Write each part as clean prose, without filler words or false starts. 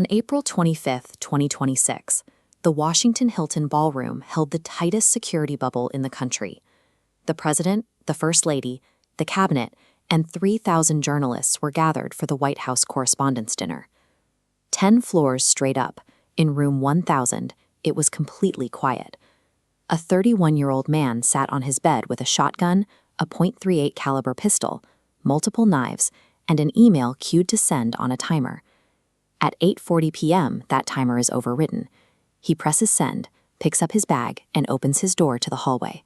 On April 25, 2026, the Washington Hilton Ballroom held the tightest security bubble in the country. The president, the first lady, the cabinet, and 3,000 journalists were gathered for the White House Correspondents Dinner. 10 floors straight up, in room 1000, it was completely quiet. A 31-year-old man sat on his bed with a shotgun, a .38 caliber pistol, multiple knives, and an email queued to send on a timer. At 8:40 p.m., that timer is overwritten. He presses send, picks up his bag, and opens his door to the hallway.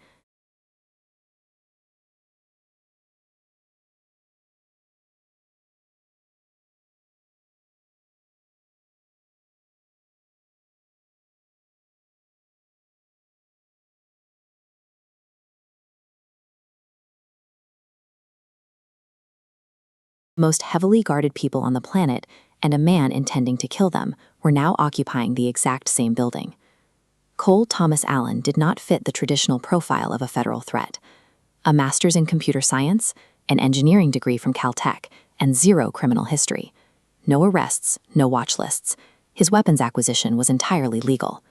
Most heavily guarded people on the planet and a man intending to kill them were now occupying the exact same building. Cole Thomas Allen did not fit the traditional profile of a federal threat. A master's in computer science, an engineering degree from Caltech, and zero criminal history. No arrests, no watch lists. His weapons acquisition was entirely legal.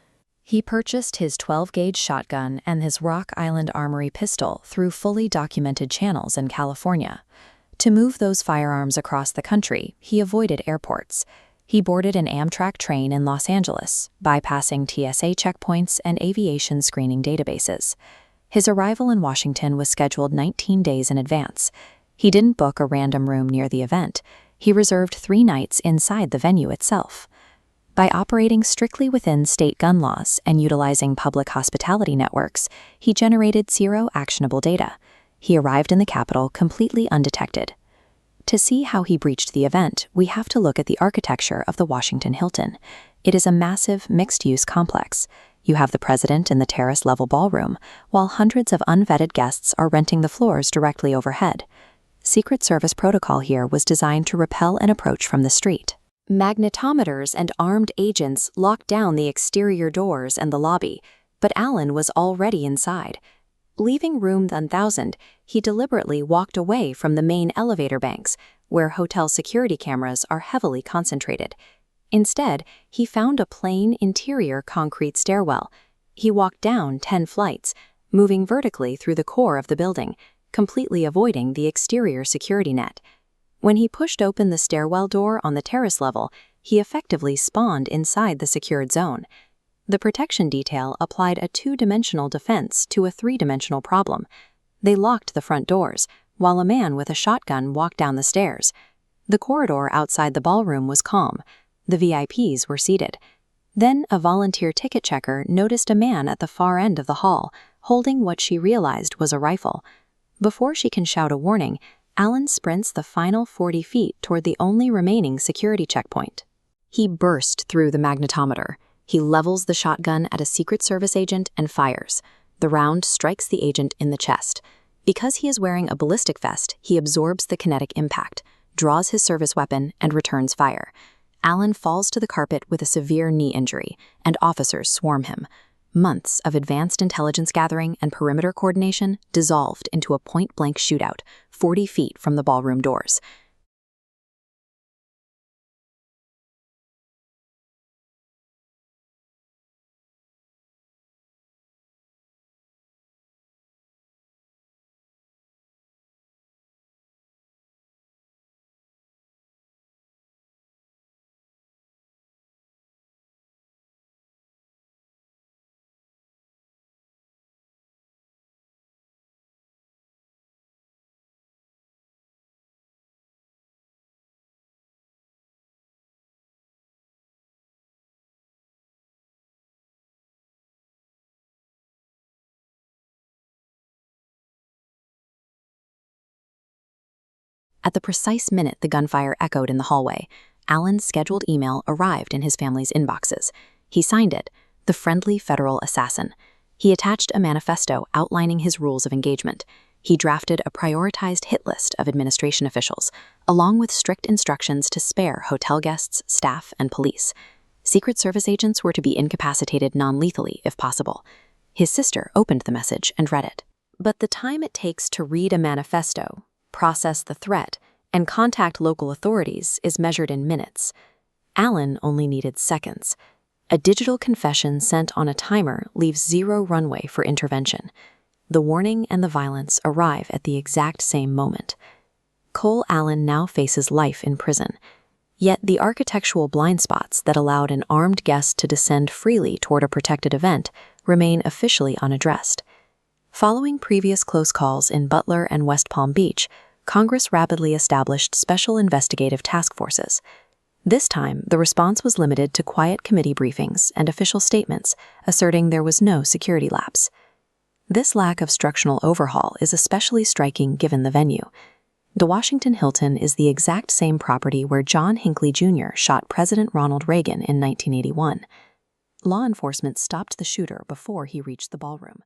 He purchased his 12-gauge shotgun and his Rock Island Armory pistol through fully documented channels in California. To move those firearms across the country, he avoided airports. He boarded an Amtrak train in Los Angeles, bypassing TSA checkpoints and aviation screening databases. His arrival in Washington was scheduled 19 days in advance. He didn't book a random room near the event. He reserved 3 nights inside the venue itself. By operating strictly within state gun laws and utilizing public hospitality networks, he generated 0 actionable data. He arrived in the Capitol completely undetected. To see how he breached the event, we have to look at the architecture of the Washington Hilton. It is a massive, mixed-use complex. You have the president in the terrace-level ballroom, while hundreds of unvetted guests are renting the floors directly overhead. Secret Service protocol here was designed to repel an approach from the street. Magnetometers and armed agents locked down the exterior doors and the lobby, but Allen was already inside. Leaving room 1000, he deliberately walked away from the main elevator banks, where hotel security cameras are heavily concentrated. Instead, he found a plain interior concrete stairwell. He walked down 10 flights, moving vertically through the core of the building, completely avoiding the exterior security net. When he pushed open the stairwell door on the terrace level, he effectively spawned inside the secured zone. The protection detail applied a 2-dimensional defense to a 3-dimensional problem. They locked the front doors, while a man with a shotgun walked down the stairs. The corridor outside the ballroom was calm. The VIPs were seated. Then a volunteer ticket checker noticed a man at the far end of the hall, holding what she realized was a rifle. Before she can shout a warning, Allen sprints the final 40 feet toward the only remaining security checkpoint. He burst through the magnetometer. He levels the shotgun at a Secret Service agent and fires. The round strikes the agent in the chest. Because he is wearing a ballistic vest, he absorbs the kinetic impact, draws his service weapon, and returns fire. Allen falls to the carpet with a severe knee injury, and officers swarm him. Months of advanced intelligence gathering and perimeter coordination dissolved into a point-blank shootout 40 feet from the ballroom doors. At the precise minute the gunfire echoed in the hallway, Allen's scheduled email arrived in his family's inboxes. He signed it, the friendly federal assassin. He attached a manifesto outlining his rules of engagement. He drafted a prioritized hit list of administration officials, along with strict instructions to spare hotel guests, staff, and police. Secret Service agents were to be incapacitated non-lethally if possible. His sister opened the message and read it. But the time it takes to read a manifesto, process the threat, and contact local authorities is measured in minutes. Allen only needed seconds. A digital confession sent on a timer leaves zero runway for intervention. The warning and the violence arrive at the exact same moment. Cole Allen now faces life in prison. Yet the architectural blind spots that allowed an armed guest to descend freely toward a protected event remain officially unaddressed. Following previous close calls in Butler and West Palm Beach, Congress rapidly established special investigative task forces. This time, the response was limited to quiet committee briefings and official statements asserting there was no security lapse. This lack of structural overhaul is especially striking given the venue. The Washington Hilton is the exact same property where John Hinckley Jr. shot President Ronald Reagan in 1981. Law enforcement stopped the shooter before he reached the ballroom.